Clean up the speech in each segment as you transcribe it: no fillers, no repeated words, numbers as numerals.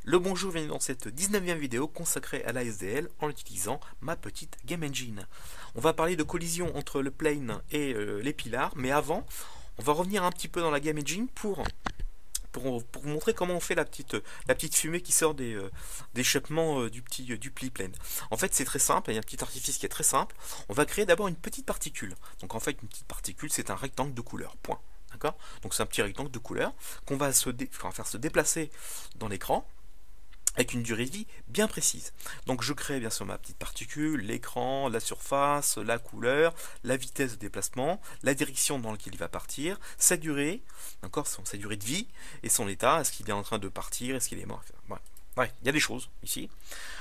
Le bonjour, bienvenue dans cette 19e vidéo consacrée à la SDL en utilisant ma petite Game Engine. On va parler de collision entre le plane et les pilars, mais avant, on va revenir un petit peu dans la Game Engine pour vous montrer comment on fait la petite fumée qui sort d'échappement du polyplane. En fait, c'est très simple, il y a un petit artifice qui est très simple. On va créer d'abord une petite particule. Donc en fait, une petite particule, c'est un rectangle de couleur, point. D'accord? Donc c'est un petit rectangle de couleur qu'on va faire se déplacer dans l'écran avec une durée de vie bien précise. Donc je crée bien sûr ma petite particule, l'écran, la surface, la couleur, la vitesse de déplacement, la direction dans laquelle il va partir, sa durée, d'accord, sa durée de vie et son état, est-ce qu'il est en train de partir, est-ce qu'il est mort, etc. Ouais, il y a des choses ici.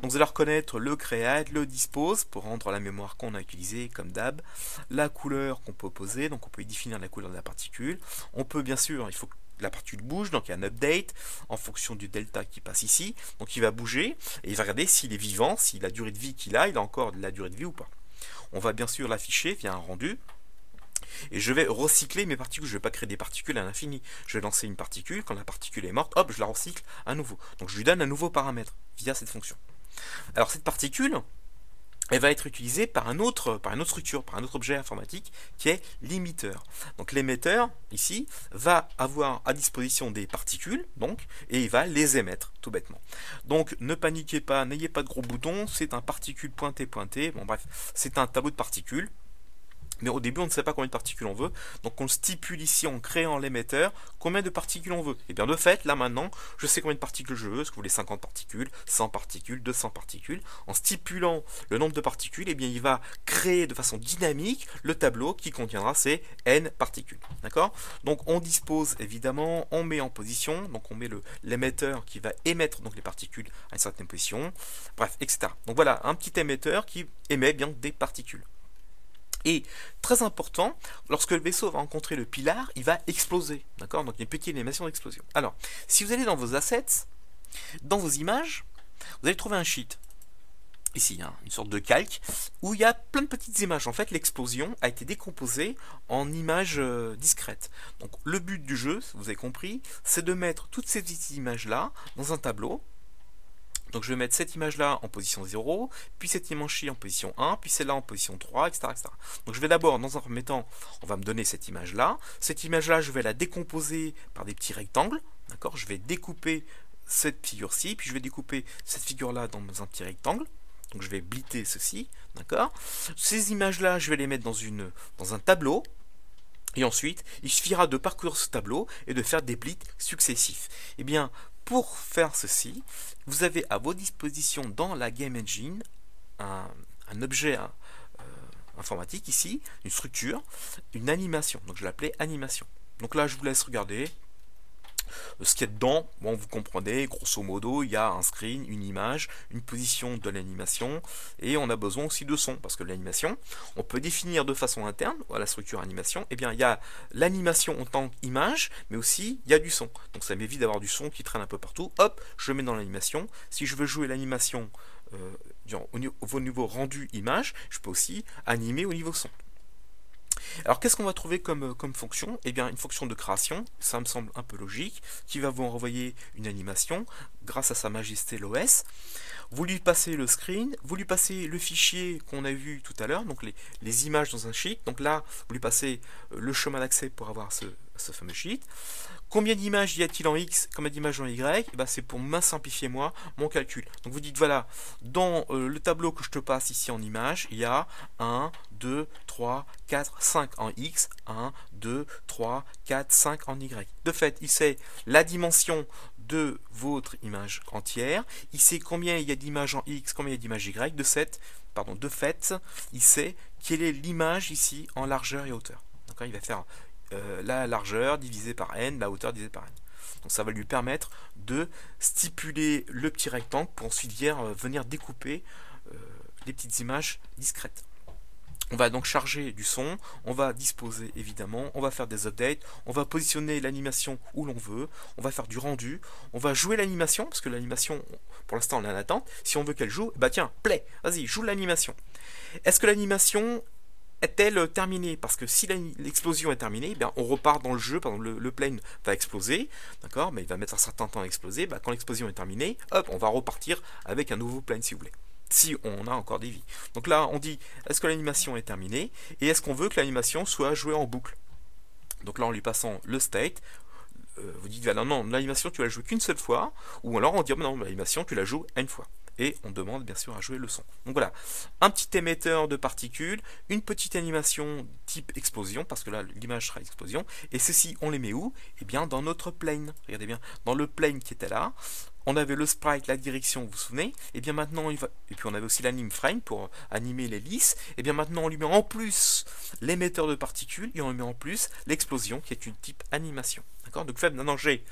Donc vous allez reconnaître le create, le dispose pour rendre la mémoire qu'on a utilisée comme d'hab, la couleur qu'on peut poser, donc on peut y définir la couleur de la particule. On peut bien sûr, il faut que la particule bouge, donc il y a un update en fonction du delta qui passe ici, donc il va bouger et il va regarder s'il est vivant, si la durée de vie qu'il a, il a encore de la durée de vie ou pas. On va bien sûr l'afficher via un rendu. Et je vais recycler mes particules, je ne vais pas créer des particules à l'infini. Je vais lancer une particule, quand la particule est morte, hop, je la recycle à nouveau. Donc je lui donne un nouveau paramètre via cette fonction. Alors cette particule, elle va être utilisée par une autre structure, par un autre objet informatique qui est l'émetteur. Donc l'émetteur, ici, va avoir à disposition des particules, donc, et il va les émettre, tout bêtement. Donc ne paniquez pas, n'ayez pas de gros boutons, c'est un particule pointé. Bon bref, c'est un tableau de particules. Mais au début, on ne sait pas combien de particules on veut. Donc on stipule ici, en créant l'émetteur, combien de particules on veut. Et bien de fait, là maintenant, je sais combien de particules je veux. Est-ce que vous voulez 50 particules, 100 particules, 200 particules? En stipulant le nombre de particules, et bien il va créer de façon dynamique le tableau qui contiendra ces n particules. D'accord? Donc on dispose évidemment, on met en position, donc on met l'émetteur qui va émettre donc les particules à une certaine position, bref, etc. Donc voilà, un petit émetteur qui émet bien des particules. Et très important, lorsque le vaisseau va rencontrer le pilar, il va exploser. D'accord? Donc il y a une petite animation d'explosion. Alors, si vous allez dans vos assets, dans vos images, vous allez trouver un sheet. Ici, hein, une sorte de calque, où il y a plein de petites images. En fait, l'explosion a été décomposée en images discrètes. Donc le but du jeu, vous avez compris, c'est de mettre toutes ces petites images-là dans un tableau. Donc je vais mettre cette image-là en position 0, puis cette image-ci en position 1, puis celle-là en position 3, etc., etc. Donc je vais d'abord, dans un premier temps, on va me donner cette image-là. Cette image-là, je vais la décomposer par des petits rectangles. D'accord? Je vais découper cette figure-ci, puis je vais découper cette figure-là dans un petit rectangle. Donc je vais blitter ceci. D'accord? Ces images-là, je vais les mettre dans un tableau. Et ensuite, il suffira de parcourir ce tableau et de faire des blits successifs. Eh bien, pour faire ceci, vous avez à vos dispositions dans la Game Engine un objet informatique ici, une structure, une animation. Donc je l'appelais animation. Donc là, je vous laisse regarder ce qu'il y a dedans. Bon, vous comprenez, grosso modo, il y a un screen, une image, une position de l'animation, et on a besoin aussi de son, parce que l'animation, on peut définir de façon interne, à la structure animation, et bien il y a l'animation en tant qu'image, mais aussi il y a du son. Donc ça m'évite d'avoir du son qui traîne un peu partout. Hop, je le mets dans l'animation. Si je veux jouer l'animation au niveau rendu image, je peux aussi animer au niveau son. Alors qu'est-ce qu'on va trouver comme fonction? Eh bien une fonction de création, ça me semble un peu logique, qui va vous envoyer une animation grâce à sa majesté l'OS. Vous lui passez le screen, vous lui passez le fichier qu'on a vu tout à l'heure, donc les images dans un sheet. Donc là, vous lui passez le chemin d'accès pour avoir ce fameux sheet. Combien d'images y a-t-il en X, combien d'images en Y? Eh ben, c'est pour simplifier moi mon calcul. Donc vous dites voilà, dans le tableau que je te passe ici en images, il y a 1, 2, 3, 4, 5 en X, 1, 2, 3, 4, 5 en Y. De fait, il sait la dimension de votre image entière, il sait combien il y a d'images en X, combien il y a d'images Y, de fait, il sait quelle est l'image ici en largeur et hauteur. Donc, il va faire la largeur divisée par n, la hauteur divisée par n. Donc ça va lui permettre de stipuler le petit rectangle pour ensuite venir découper les petites images discrètes. On va donc charger du son, on va disposer évidemment, on va faire des updates, on va positionner l'animation où l'on veut, on va faire du rendu, on va jouer l'animation, parce que l'animation, pour l'instant on est en attente, si on veut qu'elle joue, bah tiens, play, vas-y, joue l'animation. Est-ce que l'animation est-elle terminée? Parce que si l'explosion est terminée, eh bien, on repart dans le jeu. Par exemple, le plane va exploser, d'accord, mais il va mettre un certain temps à exploser. Bah, quand l'explosion est terminée, hop, on va repartir avec un nouveau plane si vous voulez. Si on a encore des vies. Donc là, on dit, est-ce que l'animation est terminée? Et est-ce qu'on veut que l'animation soit jouée en boucle? Donc là, en lui passant le state, vous dites, non, non, l'animation, tu la joues qu'une seule fois. Ou alors, on dit, non, l'animation, tu la joues une fois. Et on demande bien sûr à jouer le son. Donc voilà, un petit émetteur de particules, une petite animation type explosion, parce que là l'image sera explosion, et ceci on les met où? Eh bien dans notre plane, regardez bien, dans le plane qui était là, on avait le sprite, la direction, vous vous souvenez, et bien maintenant il va, et puis on avait aussi l'anime frame pour animer l'hélice, et bien maintenant on lui met en plus l'émetteur de particules, et on lui met en plus l'explosion qui est une type animation. D'accord? Donc maintenant j'ai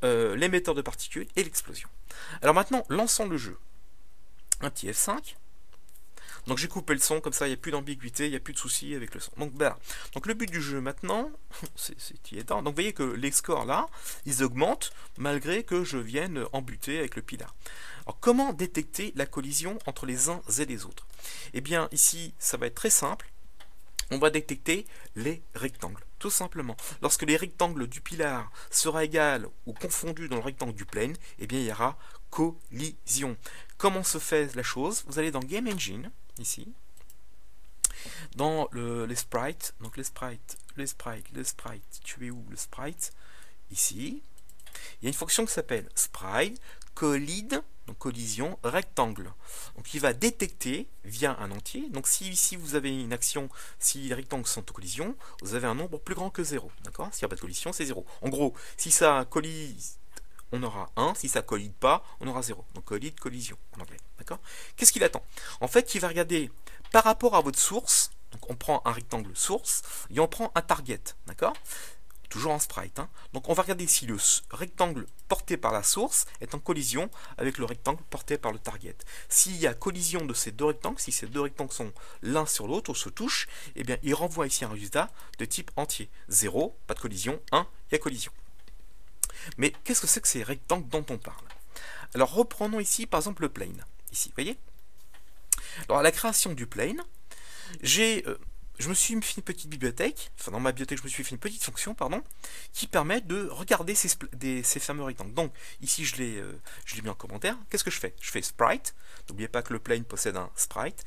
l'émetteur de particules et l'explosion. Alors maintenant, lançons le jeu. Un petit F5. Donc j'ai coupé le son, comme ça il n'y a plus d'ambiguïté, il n'y a plus de soucis avec le son. Donc, voilà. Donc le but du jeu maintenant, c'est étant. Donc vous voyez que les scores là, ils augmentent malgré que je vienne embuter avec le pilar. Alors comment détecter la collision entre les uns et les autres? Eh bien ici, ça va être très simple. On va détecter les rectangles, tout simplement. Lorsque les rectangles du pilar sera égal ou confondu dans le rectangle du plane, eh bien il y aura collision. Comment se fait la chose? Vous allez dans Game Engine, ici, dans les sprites, donc les sprites, tu es où le sprite? Ici, il y a une fonction qui s'appelle sprite collide, donc collision rectangle. Donc il va détecter via un entier. Donc si ici vous avez une action, si les rectangles sont en collision, vous avez un nombre plus grand que 0. D'accord? S'il n'y a pas de collision, c'est 0. En gros, si ça collide, on aura 1. Si ça collide pas, on aura 0. Donc collide, collision en anglais. D'accord? Qu'est-ce qu'il attend? En fait, il va regarder par rapport à votre source. Donc on prend un rectangle source et on prend un target. D'accord? Toujours en sprite. Hein. Donc on va regarder si le rectangle porté par la source est en collision avec le rectangle porté par le target. S'il y a collision de ces deux rectangles, si ces deux rectangles sont l'un sur l'autre ou se touchent, eh bien il renvoie ici un résultat de type entier. 0, pas de collision, 1, il y a collision. Mais qu'est-ce que c'est que ces rectangles dont on parle? Alors reprenons ici par exemple le plane. Ici, vous voyez? Alors à la création du plane, je me suis fait une petite bibliothèque, enfin dans ma bibliothèque je me suis fait une petite fonction, pardon, qui permet de regarder ces fameux rectangles. Donc ici je l'ai mis en commentaire. Qu'est-ce que je fais? Je fais sprite, n'oubliez pas que le plane possède un sprite,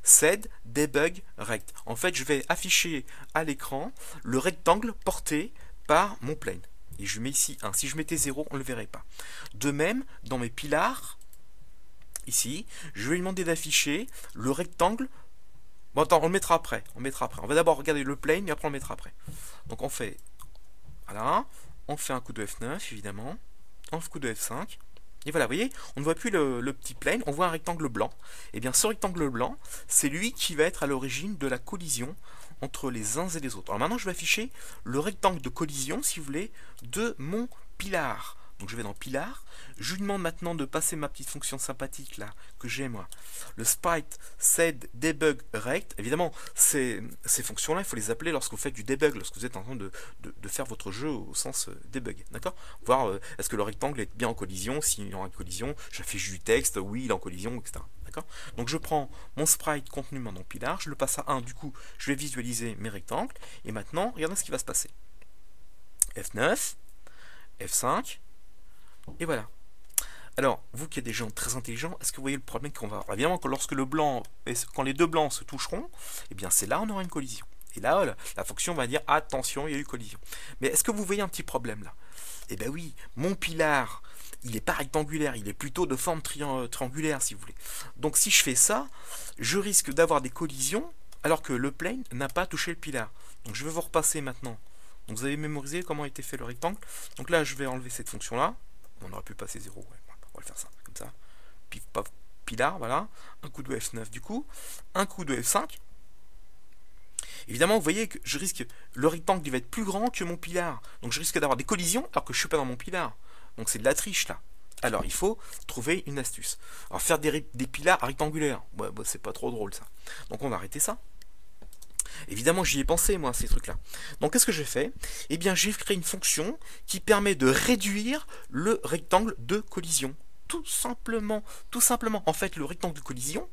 sed debug rect. En fait je vais afficher à l'écran le rectangle porté par mon plane. Et je mets ici 1. Si je mettais 0, on ne le verrait pas. De même, dans mes pilars, ici, je vais lui demander d'afficher le rectangle. Bon, attends, on le mettra après. On va d'abord regarder le plane et après on le mettra après. Donc on fait, voilà, on fait un coup de F9 évidemment, un coup de F5. Et voilà, vous voyez, on ne voit plus le petit plane, on voit un rectangle blanc. Et bien ce rectangle blanc, c'est lui qui va être à l'origine de la collision entre les uns et les autres. Alors maintenant, je vais afficher le rectangle de collision, si vous voulez, de mon pilar. Donc je vais dans pilar, je lui demande maintenant de passer ma petite fonction sympathique là, que j'ai moi. Le sprite sed debug rect. Évidemment, ces fonctions-là, il faut les appeler lorsque vous faites du debug, lorsque vous êtes en train de faire votre jeu au sens debug. D'accord? Voir est-ce que le rectangle est bien en collision, s'il est en collision, j'affiche du texte, oui, il est en collision, etc. D'accord? Donc je prends mon sprite contenu dans mon pilar, je le passe à 1, du coup, je vais visualiser mes rectangles, et maintenant, regardez ce qui va se passer. F9, F5, et voilà. Alors, vous qui êtes des gens très intelligents, est-ce que vous voyez le problème qu'on va avoir? Évidemment, lorsque quand les deux blancs se toucheront, eh bien c'est là on aura une collision. Et là, la fonction va dire attention, il y a eu collision. Mais est-ce que vous voyez un petit problème là? Eh bien oui, mon pilar, il n'est pas rectangulaire, il est plutôt de forme triangulaire si vous voulez. Donc si je fais ça, je risque d'avoir des collisions alors que le plane n'a pas touché le pilar. Donc je vais vous repasser maintenant. Donc vous avez mémorisé comment a été fait le rectangle. Donc là, je vais enlever cette fonction là. On aurait pu passer 0, ouais. On va le faire ça, comme ça. Pif, paf, pilar, voilà. Un coup de F9 du coup. Un coup de F5. Évidemment, vous voyez que je risque, le rectangle il va être plus grand que mon pilar. Donc je risque d'avoir des collisions alors que je ne suis pas dans mon pilar. Donc c'est de la triche là. Alors il faut trouver une astuce. Alors faire des pilars rectangulaires, ouais, bah, c'est pas trop drôle ça. Donc on va arrêter ça. Évidemment, j'y ai pensé, moi, ces trucs-là. Donc, qu'est-ce que j'ai fait? Eh bien, j'ai créé une fonction qui permet de réduire le rectangle de collision. tout simplement, en fait, le rectangle de collision,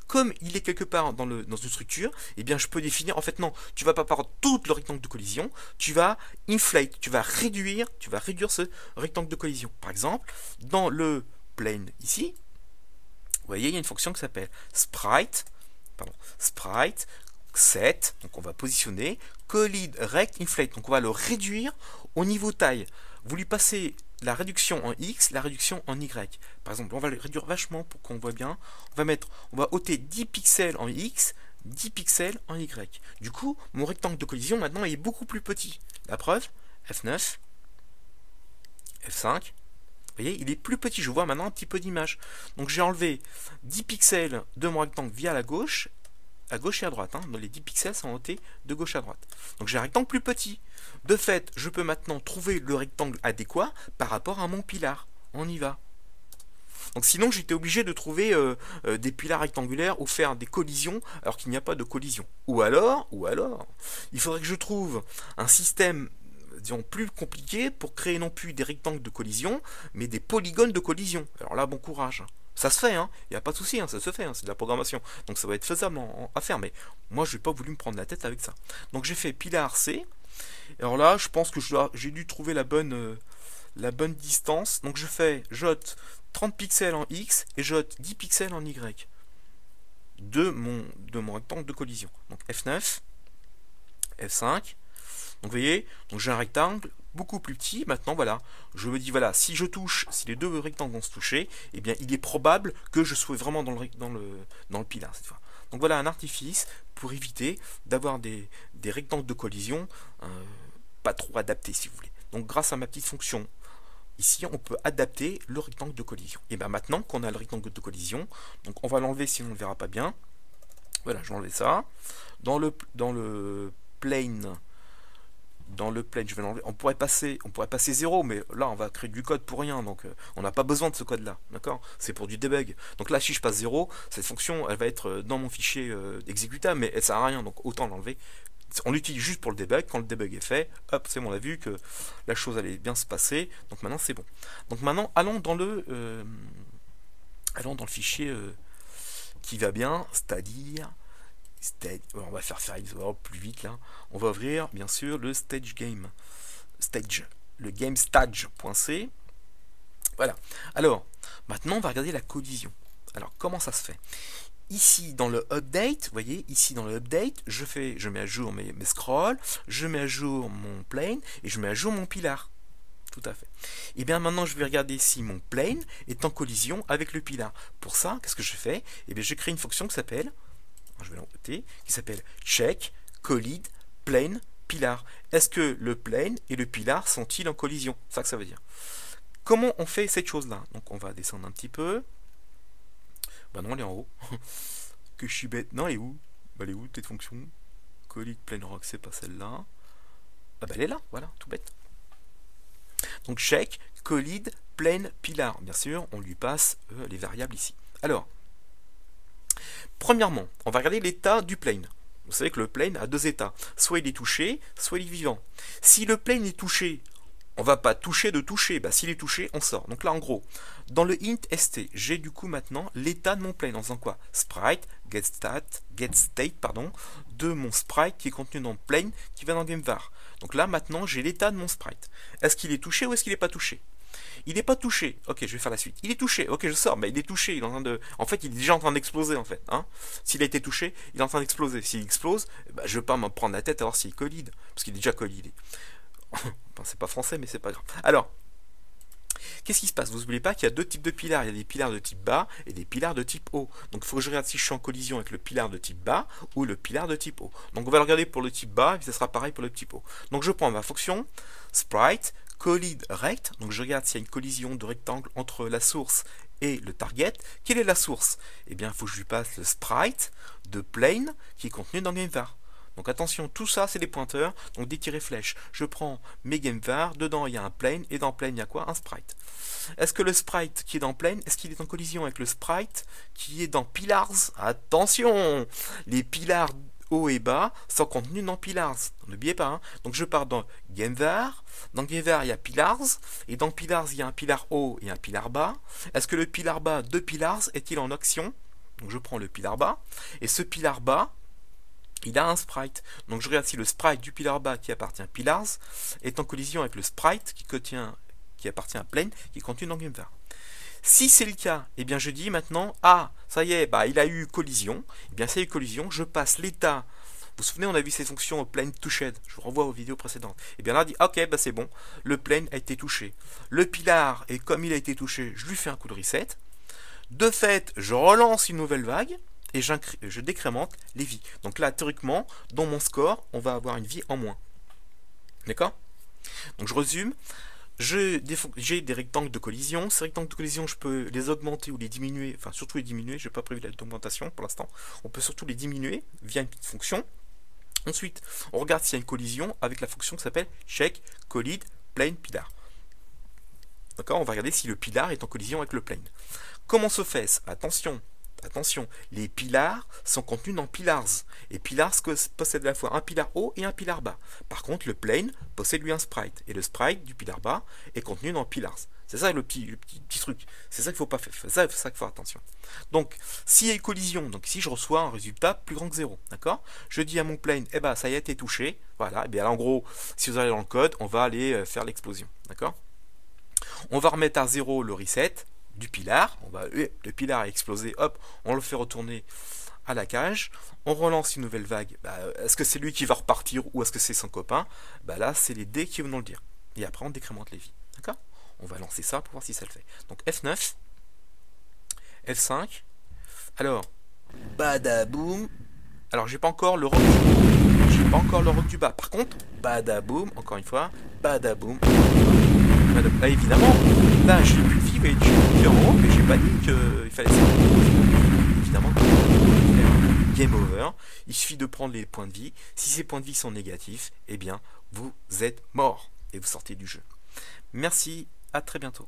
comme il est quelque part dans une structure, eh bien, je peux définir, en fait, non, tu vas pas prendre tout le rectangle de collision, tu vas inflate, tu vas réduire ce rectangle de collision. Par exemple, dans le plane ici, vous voyez, il y a une fonction qui s'appelle sprite set, donc on va positionner, collide rect inflate, donc on va le réduire au niveau taille. Vous lui passez la réduction en X, la réduction en Y. Par exemple, on va le réduire vachement pour qu'on voit bien. On va ôter 10 pixels en X, 10 pixels en Y. Du coup, mon rectangle de collision maintenant est beaucoup plus petit. La preuve, F9, F5. Vous voyez, il est plus petit. Je vois maintenant un petit peu d'image. Donc j'ai enlevé 10 pixels de mon rectangle via la gauche, à gauche et à droite. Donc les 10 pixels sont notés de gauche à droite. Donc j'ai un rectangle plus petit. De fait, je peux maintenant trouver le rectangle adéquat par rapport à mon pilar. On y va. Donc sinon, j'étais obligé de trouver des pilars rectangulaires ou faire des collisions alors qu'il n'y a pas de collision. Ou alors, il faudrait que je trouve un système, disons, plus compliqué pour créer non plus des rectangles de collision, mais des polygones de collision. Alors là, bon courage. Ça se fait, il n'y a pas de souci, ça se fait, c'est de la programmation. Donc ça va être faisable à faire, mais moi, je n'ai pas voulu me prendre la tête avec ça. Donc j'ai fait pilar C. Alors là, je pense que j'ai dû trouver la bonne distance. Donc j'ôte 30 pixels en X et j'ôte 10 pixels en Y de mon rectangle de collision. Donc F9, F5. Donc vous voyez, j'ai un rectangle beaucoup plus petit. Maintenant, voilà, je me dis, voilà, si les deux rectangles vont se toucher, eh bien, il est probable que je sois vraiment dans le pilar cette fois. Donc voilà un artifice pour éviter d'avoir des rectangles de collision pas trop adaptés, si vous voulez. Donc grâce à ma petite fonction, ici, on peut adapter le rectangle de collision. Et bien maintenant qu'on a le rectangle de collision, donc on va l'enlever sinon on ne le verra pas bien. Voilà, je vais enlever ça. Dans le plane, je vais l'enlever. On pourrait passer 0, mais là on va créer du code pour rien, donc on n'a pas besoin de ce code là, d'accord? C'est pour du debug. Donc là, si je passe 0, cette fonction elle va être dans mon fichier exécutable, mais elle sert à rien, donc autant l'enlever. On l'utilise juste pour le debug. Quand le debug est fait, hop, c'est bon, on a vu que la chose allait bien se passer, donc maintenant c'est bon. Donc maintenant, allons dans le fichier qui va bien, c'est-à-dire on va faire plus vite là. On va ouvrir bien sûr le le gamestage.c. Voilà. Alors, maintenant on va regarder la collision. Alors, comment ça se fait? Ici dans le update, vous voyez, ici dans le update, je mets à jour mes scrolls, je mets à jour mon plane et je mets à jour mon pilar. Tout à fait. Et bien maintenant, je vais regarder si mon plane est en collision avec le pilar. Pour ça, qu'est-ce que je fais? Et bien, je crée une fonction qui s'appelle, je vais l'encoder, qui s'appelle check collide plane pilar. Est-ce que le plane et le pilar sont-ils en collision? C'est ça que ça veut dire. Comment on fait cette chose-là? Donc, on va descendre un petit peu. Bah non, elle est en haut. Que je suis bête. Non, elle est où? Bah, elle est où cette fonction? Collide plane rock, c'est pas celle-là. Ah bah elle est là, voilà, tout bête. Donc check, collide, plane, pilar. Bien sûr, on lui passe les variables ici. Alors, premièrement, on va regarder l'état du plane. Vous savez que le plane a deux états. Soit il est touché, soit il est vivant. Si le plane est touché, on va pas toucher de toucher. Bah, s'il est touché, on sort. Donc là, en gros, dans le int st, j'ai du coup maintenant l'état de mon plane. En faisant quoi? Sprite, getState, de mon sprite qui est contenu dans le plane qui va dans GameVar. Donc là, maintenant, j'ai l'état de mon sprite. Est-ce qu'il est touché ou est-ce qu'il n'est pas touché? Il n'est pas touché. Ok, je vais faire la suite. Il est touché. Ok, je sors. Mais il est touché. Il est en train de. En fait, il est déjà en train d'exploser en fait. Hein, s'il a été touché, il est en train d'exploser. S'il explose, bah, je ne vais pas me prendre la tête à voir s'il collide. Parce qu'il est déjà collidé. Enfin, c'est pas français, mais c'est pas grave. Alors, qu'est-ce qui se passe? Vous n'oubliez pas qu'il y a deux types de pilars. Il y a des pilars de type bas et des pilars de type haut. Donc il faut que je regarde si je suis en collision avec le pilar de type bas ou le pilar de type haut. Donc on va le regarder pour le type bas et ça sera pareil pour le type haut. Donc je prends ma fonction sprite collide rect. Donc je regarde s'il y a une collision de rectangle entre la source et le target. Quelle est la source? Eh bien, il faut que je lui passe le sprite de plane qui est contenu dans GameVar. Donc attention, tout ça c'est des pointeurs, donc des tirets flèches. Je prends mes GameVar, dedans il y a un plane, et dans plane il y a quoi? Un sprite. Est-ce que le sprite qui est dans plane, est-ce qu'il est en collision avec le sprite qui est dans pilars? Attention! Les pilars haut et bas sont contenus dans Pillars. N'oubliez pas, hein. Donc je pars dans GameVar. Dans GameVar, il y a Pillars. Et dans Pillars, il y a un pilar haut et un pilar bas. Est-ce que le pilar bas de Pillars est-il en action? Donc je prends le pilar bas. Et ce pilar bas, il a un sprite. Donc je regarde si le sprite du pilar bas qui appartient à Pillars est en collision avec le sprite qui appartient à Plane qui est contenu dans GameVar. Si c'est le cas, eh bien je dis maintenant, ah, ça y est, bah, il a eu collision. Eh bien, s'il y a eu collision, je passe l'état. Vous vous souvenez, on a vu ces fonctions plane to shed. Je vous renvoie aux vidéos précédentes. Eh bien là, on dit, ok, bah, c'est bon, le plane a été touché. Le pilar, et comme il a été touché, je lui fais un coup de reset. De fait, je relance une nouvelle vague et je décrémente les vies. Donc là, théoriquement, dans mon score, on va avoir une vie en moins. D'accord? Donc je résume. J'ai des rectangles de collision. Ces rectangles de collision, je peux les augmenter ou les diminuer. Enfin, surtout les diminuer. Je n'ai pas prévu d'augmentation pour l'instant. On peut surtout les diminuer via une petite fonction. Ensuite, on regarde s'il y a une collision avec la fonction qui s'appelle check collide plane pilar. D'accord? On va regarder si le pilar est en collision avec le plane. Comment se fait-ce? Attention, attention, les pilars sont contenus dans Pillars. Et Pillars possède à la fois un pilar haut et un pilar bas. Par contre, le plane possède lui un sprite. Et le sprite du pilar bas est contenu dans Pillars. C'est ça le petit truc. C'est ça qu'il ne faut pas faire. C'est ça qu'il faut faire attention. Donc, s'il y a une collision, donc ici je reçois un résultat plus grand que 0. D'accord? Je dis à mon plane, eh ben ça y est, t'es touché. Voilà. Et bien en gros, si vous allez dans le code, on va aller faire l'explosion. D'accord? On va remettre à 0 le reset du pilar, le pilar a explosé, hop, on le fait retourner à la cage, on relance une nouvelle vague, est-ce que c'est lui qui va repartir ou est-ce que c'est son copain? Là c'est les dés qui vont le dire, et après on décrémente les vies, d'accord? On va lancer ça pour voir si ça le fait. Donc F9, F5, alors, badaboum, alors j'ai pas encore le rock du bas, par contre, badaboum, encore une fois, badaboum, là évidemment, là j'ai plus de vie, mais j'ai plus en haut, mais j'ai pas dit qu'il fallait ça. Évidemment, game over, il suffit de prendre les points de vie. Si ces points de vie sont négatifs, eh bien vous êtes mort et vous sortez du jeu. Merci, à très bientôt.